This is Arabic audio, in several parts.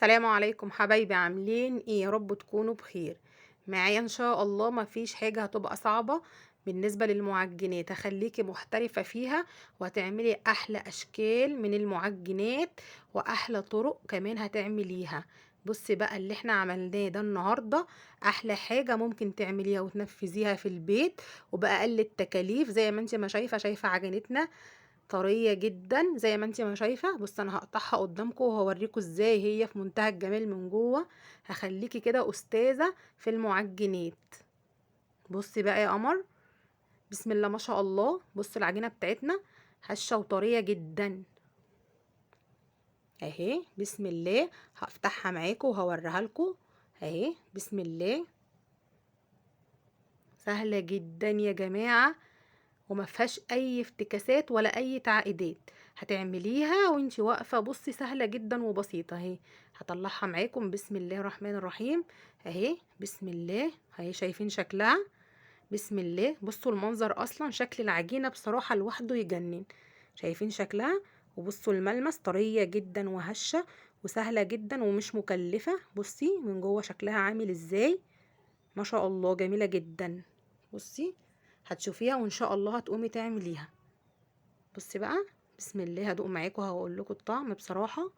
السلام عليكم حبايبي، عاملين ايه؟ يا رب تكونوا بخير. معايا ان شاء الله مفيش حاجة هتبقى صعبة بالنسبة للمعجنات، هخليكي محترفة فيها وهتعملي احلى اشكال من المعجنات واحلى طرق كمان هتعمليها. بصي بقى اللي احنا عملناه ده النهاردة احلى حاجة ممكن تعمليها وتنفذيها في البيت وبأقل التكاليف. زي ما انت ما شايفة عجينتنا طرية جدا زي ما انت ما شايفة. بص انا هقطعها قدامكم وهوريكم ازاي هي في منتهى الجمال من جوه. هخليكي كده استاذة في المعجنات. بصي بقى يا قمر، بسم الله ما شاء الله. بص العجينة بتاعتنا هشة وطرية جدا اهي. بسم الله هفتحها معاكم وهوريها لكم اهي. بسم الله، سهلة جدا يا جماعة وما فيهاش اي افتكاسات ولا اي تعقيدات. هتعمليها وانتي واقفه. بصي سهله جدا وبسيطه اهي. هطلعها معاكم بسم الله الرحمن الرحيم اهي. بسم الله اهي، شايفين شكلها؟ بسم الله. بصوا المنظر، اصلا شكل العجينه بصراحه لوحده يجنن. شايفين شكلها؟ وبصوا الملمس، طريه جدا وهشه وسهله جدا ومش مكلفه. بصي من جوه شكلها عامل ازاي، ما شاء الله جميله جدا. بصي هتشوفيها وان شاء الله هتقومي تعمليها. بصي بقى، بسم الله هدوق معاكم وهقول لكم الطعم. بصراحه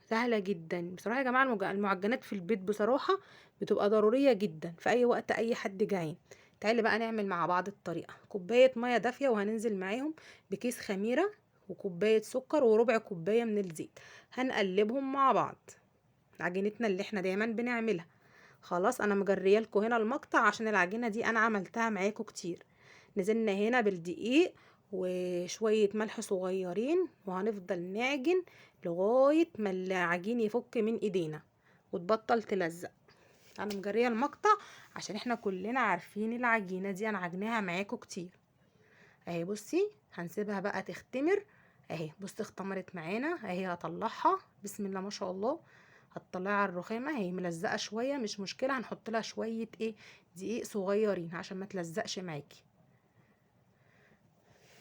سهله جدا. بصراحه يا جماعه المعجنات في البيت بصراحه بتبقى ضروريه جدا في اي وقت اي حد جعان. تعالي بقى نعمل مع بعض الطريقه. كوبايه ميه دافيه وهننزل معاهم بكيس خميره وكوبايه سكر وربع كوبايه من الزيت. هنقلبهم مع بعض عجينتنا اللي احنا دايما بنعملها. خلاص انا مجريه لكم هنا المقطع عشان العجينه دي انا عملتها معاكم كتير. نزلنا هنا بالدقيق وشويه ملح صغيرين وهنفضل نعجن لغايه ما العجين يفك من ايدينا وتبطل تلزق. انا مجريه المقطع عشان احنا كلنا عارفين العجينه دي انا عجناها معاكم كتير اهي. بصي هنسيبها بقى تختمر اهي. بصي اختمرت معانا اهي. هطلعها بسم الله ما شاء الله. هتطلعها على الرخامه، هي ملزقه شويه مش مشكله، هنحط لها شويه ايه، دقيق صغيرين عشان ما تلزقش معاكي.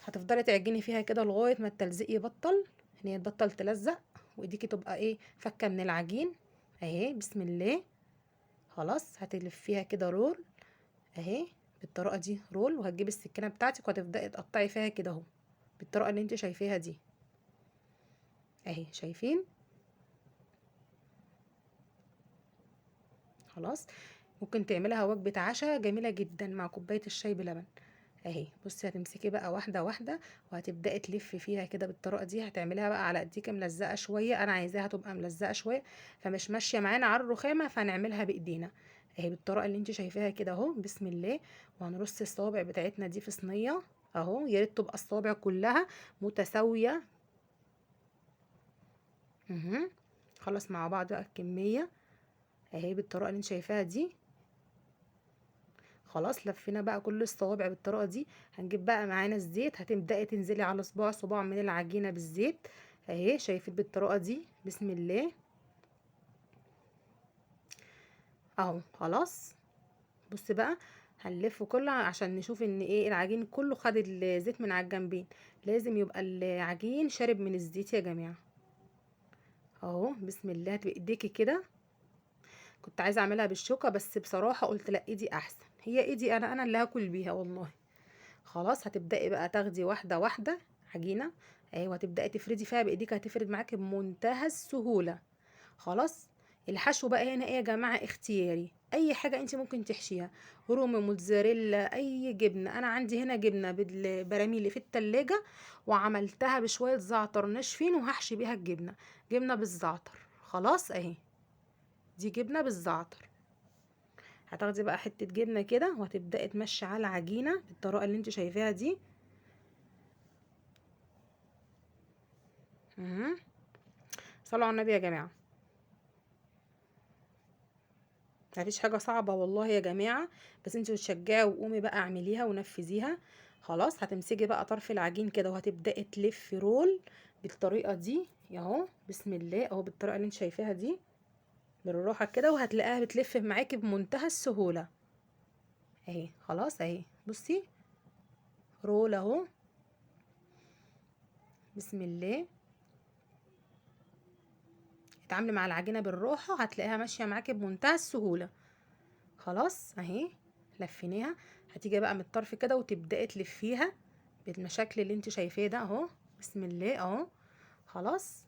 هتفضلي تعجني فيها كده لغايه ما التلزيق يبطل، ان هي تبطل تلزق وايديكي تبقى ايه، فكه من العجين اهي. بسم الله. خلاص هتلفيها كده رول اهي بالطريقه دي رول، وهتجيبي السكينه بتاعتك وهتبداي تقطعي فيها كده اهو بالطريقه اللي انت شايفاها دي اهي. شايفين؟ خلاص ممكن تعملها وجبة عشاء جميلة جدا مع كوباية الشاي بلبن اهي. بصي هتمسكي بقى واحدة واحدة وهتبدأي تلفي فيها كده بالطريقة دي. هتعمليها بقى على ايديكي ملزقة شوية، انا عايزاها تبقى ملزقة شوية فمش ماشية معانا على الرخامة، فهنعملها بايدينا اهي بالطريقة اللي انت شايفاها كده اهو. بسم الله. وهنرص الصوابع بتاعتنا دي في صينية اهو. يا ريت تبقى الصوابع كلها متساوية اهو. خلاص مع بعض بقى الكمية اهي بالطريقة اللي انت شايفاها دي. خلاص لفينا بقى كل الصوابع بالطريقه دي. هنجيب بقى معانا الزيت، هتبداي تنزلي على صباع صباع من العجينه بالزيت اهي. شايفين بالطريقه دي؟ بسم الله اهو. خلاص بص بقى هنلفه كله عشان نشوف ان ايه العجين كله خد الزيت من على الجنبين. لازم يبقى العجين شارب من الزيت يا جماعه اهو. بسم الله. هتبقى ايديكي كده. كنت عايزه اعملها بالشوكه بس بصراحه قلت لا ايدي احسن، هي ايدي انا اللي هاكل بيها والله. خلاص هتبدأي بقى تاخدي واحدة واحدة عجينة اهي وهتبدأي تفردي فيها بايديك، هتفرد معاكي بمنتهى السهولة. خلاص الحشو بقى هنا ايه يا جماعة؟ اختياري، اي حاجة انت ممكن تحشيها، رومي، موتزاريلا، اي جبنة. انا عندي هنا جبنة بالبراميلي في التلاجة وعملتها بشوية زعتر ناشفين وهحشي بيها الجبنة، جبنة بالزعتر. خلاص اهي دي جبنة بالزعتر. هتاخدي بقى حتة جبنة كده وهتبدأي تمشي على العجينة بالطريقة اللي انت شايفاها دي اها. صلوا على النبي يا جماعة. مفيش حاجة صعبة والله يا جماعة، بس انت تشجعي وقومي بقى اعمليها ونفذيها. خلاص هتمسكي بقى طرف العجين كده وهتبدأي تلفي رول بالطريقة دي اهو. بسم الله اهو بالطريقة اللي انت شايفاها دي بالراحة كده، وهتلاقيها بتلف معاكي بمنتهى السهولة اهي. خلاص اهي بصي رول اهو. بسم الله اتعاملي مع العجينه بالراحه، هتلاقيها ماشيه معاكي بمنتهى السهوله. خلاص اهي لفيناها. هتيجي بقى من الطرف كده وتبداي تلفيها بالمشاكل اللي انت شايفاه ده اهو. بسم الله اهو. خلاص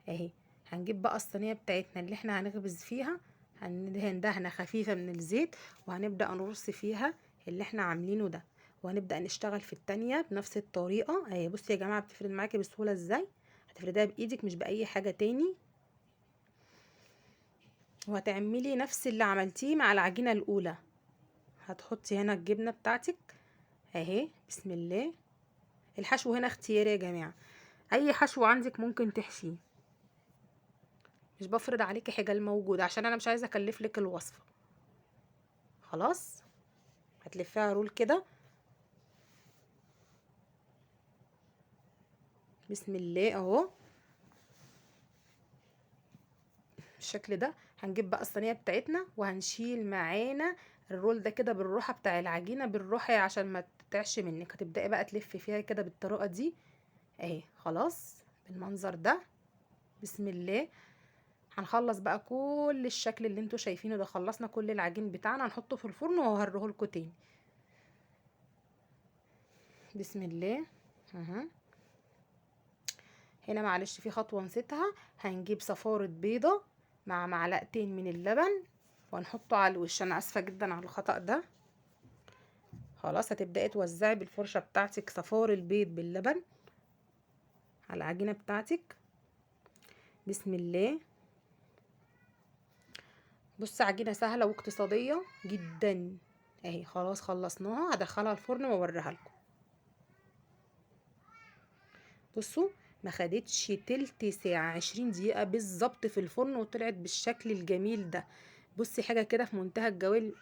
اهي. هنجيب بقى الصينيه بتاعتنا اللي احنا هنخبز فيها، هندهن دهنه خفيفه من الزيت، وهنبدا نرص فيها اللي احنا عاملينه ده، وهنبدا نشتغل في التانية بنفس الطريقه اهي. بصي يا جماعه بتفرد معاكي بسهوله ازاي، هتفردها بايدك مش باي حاجه تاني، وهتعملي نفس اللي عملتيه مع العجينه الاولى. هتحطي هنا الجبنه بتاعتك اهي. بسم الله. الحشو هنا اختياري يا جماعه، اي حشو عندك ممكن تحشيه، مش بفرض عليكي حاجه الموجوده عشان انا مش عايزه اكلف لك الوصفه. خلاص هتلفيها رول كده. بسم الله اهو بالشكل ده. هنجيب بقى الصينيه بتاعتنا وهنشيل معانا الرول ده كده بالراحه بتاع العجينه، بالراحه عشان ما تتعش منك. هتبداي بقى تلفي فيها كده بالطريقه دي اهي. خلاص بالمنظر ده. بسم الله. هنخلص بقى كل الشكل اللي انتوا شايفينه ده، خلصنا كل العجين بتاعنا، هنحطه في الفرن وهوريه لكم تاني. بسم الله. اها هنا معلش في خطوه نسيتها، هنجيب صفارة بيضه مع معلقتين من اللبن وهنحطه على الوش. انا اسفه جدا على الخطأ ده. خلاص هتبداي توزعي بالفرشه بتاعتك صفار البيض باللبن على العجينه بتاعتك. بسم الله. بص عجينه سهله واقتصاديه جدا اهي. خلاص خلصناها، هدخلها الفرن واوريها لكم. بصوا ما خدتش تلت ساعه، 20 دقيقه بالظبط في الفرن وطلعت بالشكل الجميل ده. بصي حاجه كده في منتهى الجمال،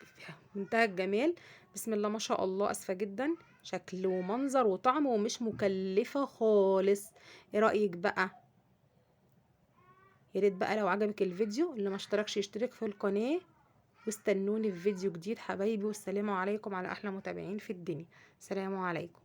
منتهى الجمال. بسم الله ما شاء الله. اسفه جدا، شكل ومنظر وطعم ومش مكلفه خالص. ايه رايك بقى؟ يا ريت بقى لو عجبك الفيديو اللي ما اشتركش يشترك في القناه، واستنوني في فيديو جديد حبايبي. والسلام عليكم على احلى متابعين في الدنيا. سلام عليكم.